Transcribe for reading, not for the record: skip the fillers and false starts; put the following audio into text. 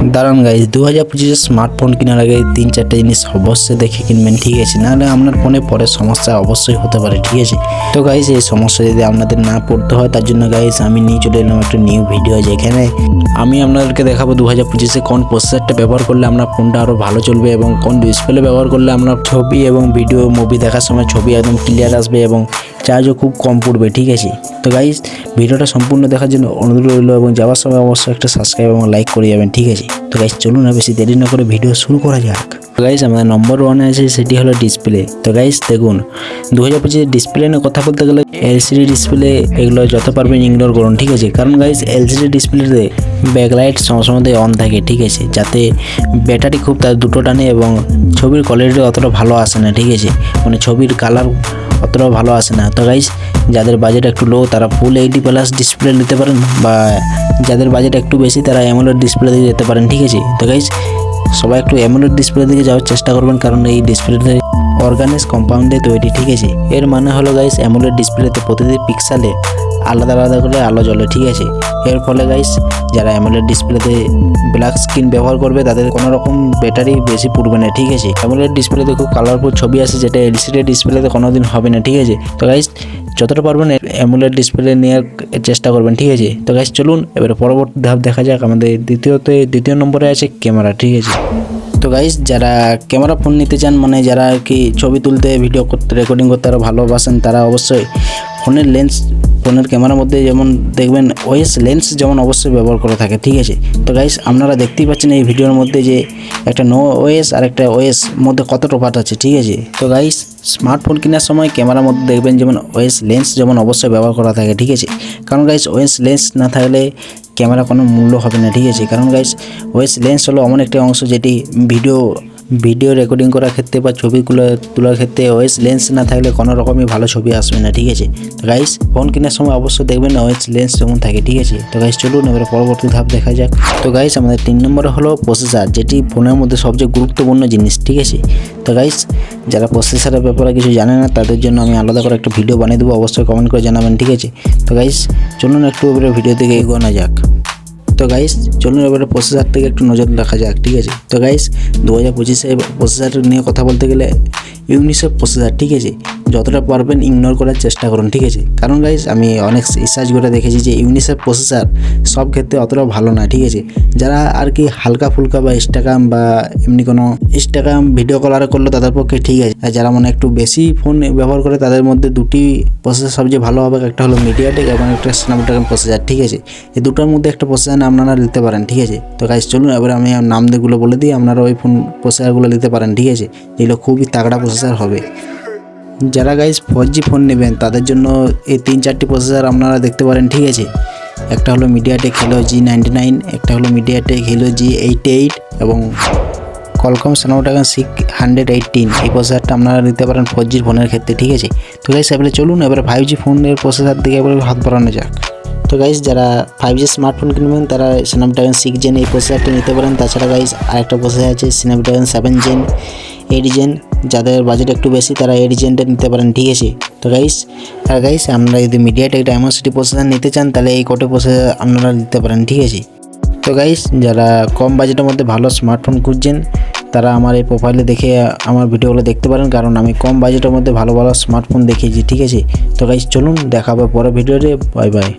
দাঁড়ান guys, 2025 smartphone কেনার আগে 3-4টা জিনিস অবশ্যই দেখে কিনবেন, ঠিক আছে? নাহলে আপনার ফোনে পরে সমস্যা অবশ্যই হতে পারে, ঠিক আছে? তো গাইজ, এই সমস্যা যদি আপনাদের না পড়তে হয় তার জন্য গাইজ আমি নিয়ে চলে এলাম একটা নিউ ভিডিও, যেখানে আমি আপনাদেরকে দেখাবো 2025-এ কোন প্রসেসরটা ব্যবহার করলে আপনার ফোনটা আরও ভালো চলবে এবং কোন ডিসপ্লে ব্যবহার করলে আপনার ছবি এবং ভিডিও মুভি দেখার সময় ছবি একদম ক্লিয়ার আসবে এবং চার্জও খুব কম পড়বে, ঠিক আছে? তো গাইজ, ভিডিওটা সম্পূর্ণ দেখার জন্য অনুরোধ রইল এবং যাওয়ার সময় অবশ্যই একটা সাবস্ক্রাইব এবং লাইক করে যাবেন, ঠিক আছে? তো গাইজ, চলুন না বেশি দেরি না করে ভিডিও শুরু করা যাক। তো গাইজ, আমাদের নম্বর 1-এ আছে, সেটি হলো ডিসপ্লে। তো গাইজ দেখুন, 2025 ডিসপ্লে নিয়ে কথা বলতে গেলে এলসিডি ডিসপ্লে এগুলো যত পারবেন ইগনোর করুন, ঠিক আছে? কারণ গাইজ, এলসিডি ডিসপ্লেতে ব্যাকলাইট সবসময় অন থাকে, ঠিক আছে? যাতে ব্যাটারি খুব তার দুটো টানে এবং ছবির কোয়ালিটি অতটা ভালো আসে না, ঠিক আছে? মানে ছবির কালার অতটাও ভালো আসে না। তো গাইজ, যাদের বাজেট একটু লো তারা ফুল এইচডি প্লাস ডিসপ্লে নিতে পারেন, বা যাদের বাজেট একটু বেশি তারা অ্যামোলেড ডিসপ্লে দিয়ে যেতে পারেন, ঠিক আছে? তো গাইজ, সবাই একটু অ্যামোলেড ডিসপ্লে দিকে যাওয়ার চেষ্টা করবেন, কারণ এই ডিসপ্লেতে অর্গানিক কম্পাউন্ডে তৈরি, ঠিক আছে? এর মানে হলো গাইজ, অ্যামোলেড ডিসপ্লেতে প্রতিটি পিক্সেলে আলাদা আলাদা করে আলো জ্বলে, ঠিক আছে? এর ফলে গাইজ, যারা অ্যামোলেড ডিসপ্লেতে ব্ল্যাক স্ক্রিন ব্যবহার করবে তাদের কোনো রকম ব্যাটারি বেশি পুড়বে না, ঠিক আছে? অ্যামোলেড ডিসপ্লেতে খুব কালারফুল ছবি আসে, যেটা এলসিডি ডিসপ্লেতে কোনোদিন হবে না, ঠিক আছে? তো গাইজ, যতটা পারবেন অ্যামোলেড ডিসপ্লে নেওয়ার চেষ্টা করবেন, ঠিক আছে? তো গাইজ, চলুন এবারে পরবর্তী ধাপ দেখা যাক। আমাদের দ্বিতীয় নম্বরে আছে ক্যামেরা, ঠিক আছে? তো গাইজ, যারা ক্যামেরা ফোন নিতে চান, মানে যারা আর কি ছবি তুলতে, ভিডিও করতে, রেকর্ডিং করতে আরও ভালোবাসেন, তারা অবশ্যই ফোনের ক্যামেরার মধ্যে যেমন দেখবেন ওএস লেন্স যেমন অবশ্যই ব্যবহার করে থাকে, ঠিক আছে? তো গাইজ, আপনারা দেখতেই পাচ্ছেন এই ভিডিওর মধ্যে যে একটা নো ওএস আর একটা ওএস মধ্যে কত তফাৎ আছে, ঠিক আছে? তো গাইজ, স্মার্টফোন কেনার সময় ক্যামেরার মধ্যে দেখবেন যেমন ওএস লেন্স যেমন অবশ্যই ব্যবহার করা থাকে, ঠিক আছে? কারণ গাইজ, ওএস লেন্স না থাকলে ক্যামেরা কোনো মূল্য হবে না, ঠিক আছে? কারণ গাইজ, ওএস লেন্স হলো এমন একটা অংশ যেটি ভিডিও রেকর্ডিং করার ক্ষেত্রে বা ছবিগুলো তোলার ক্ষেত্রে ওএস লেন্স না থাকলে কোনো রকমই ভালো ছবি আসবে না, ঠিক আছে? তো গাইস, ফোন কেনার সময় অবশ্যই দেখবেন ওএস লেন্স যেমন থাকে, ঠিক আছে? তো গাইস, চলুন এবারে পরবর্তী ধাপ দেখা যাক। তো গাইস, আমাদের 3 নম্বরে হলো প্রসেসর, যেটি ফোনের মধ্যে সবচেয়ে গুরুত্বপূর্ণ জিনিস, ঠিক আছে? তো গাইস, যারা প্রসেসরের ব্যাপারে কিছু জানে না তাদের জন্য আমি আলাদা করে একটা ভিডিও বানিয়ে দেবো, অবশ্যই কমেন্ট করে জানাবেন, ঠিক আছে? তো গাইস, চলুন একটু এবারে ভিডিও থেকে এগোনো যাক। তো গাইস, চলুন এবারে প্রসেসর থেকে একটু নজর রাখা যাক, ঠিক আছে? তো গাইস, 2025-এ প্রসেসর নিয়ে কথা বলতে গেলে ইউনিসেফ প্রসেসর, ঠিক আছে? যতটা পারবেন ইগনোর করার চেষ্টা করুন, ঠিক আছে? কারণ গাইস, আমি অনেক রিসার্চ করে দেখেছি যে ইউনিসেফ প্রসেসর সব ক্ষেত্রে অতটাও ভালো না, ঠিক আছে? যারা আর কি হালকা ফুলকা বা ইনস্টাগ্রাম বা এমনি কোনো ইনস্টাগ্রাম ভিডিও কলার করলো তাদের পক্ষে ঠিক আছে, আর যারা মানে একটু বেশি ফোন ব্যবহার করে তাদের মধ্যে দুটি প্রসেসর সবচেয়ে ভালো হবে, একটা হলো মিডিয়াটেক এবং একটা স্ন্যাপড্রাগন প্রসেসর, ঠিক আছে? এই দুটোর মধ্যে একটা প্রসেসর আপনারা নিতে পারেন, ঠিক আছে? তো গাইস, চলুন এবারে আমি নামগুলো বলে দিই, আপনারা ওই ফোন প্রসেসরগুলো নিতে পারেন, ঠিক আছে? যেগুলো খুবই তাগড়া প্রসেসর হবে। যারা গাইস 4G ফোন নেবেন তাদের জন্য এই 3-4টি প্রসেসর আপনারা দেখতে পারেন, ঠিক আছে? একটা হলো মিডিয়াটেক হেলো G99, একটা হলো মিডিয়াটেক হেলো G88 এবং কলকম স্ন্যাপড্রাগন 618। এই প্রসেসরটা আপনারা নিতে পারেন 4G ফোনের ক্ষেত্রে, ঠিক আছে? তো গাইস, এবারে চলুন এবারে 5G ফোনের প্রসেসর দিকে এবারে হাত বাড়ানো যাক। তো গাইস, যারা 5G স্মার্টফোন কিনবেন তারা স্ন্যাপড্রাগন 6 জেন এই প্রসেসরটা নিতে পারেন। তাছাড়া গাইস, আরেকটা প্রসেসর আছে স্ন্যাপড্রাগন 7 জেন, 8 জেন। যাদের বাজেট একটু বেশি তারা 8 জেনটা নিতে পারেন, ঠিক আছে? তো গাইস, আপনারা যদি মিডিয়াটেক ডায়মন্ডসিটি প্রসেসর নিতে চান তাহলে এই কোটে প্রসেসর আপনারা নিতে পারেন, ঠিক আছে? তো গাইস, যারা কম বাজেটের মধ্যে ভালো স্মার্টফোন খুঁজছেন তারা আমার এই প্রোফাইলে দেখে আমার ভিডিওগুলো দেখতে পারেন, কারণ আমি কম বাজেটের মধ্যে ভালো ভালো স্মার্টফোন দেখিয়েছি, ঠিক আছে? তো গাইস, চলুন দেখা হবে পরের ভিডিওতে। Bye bye.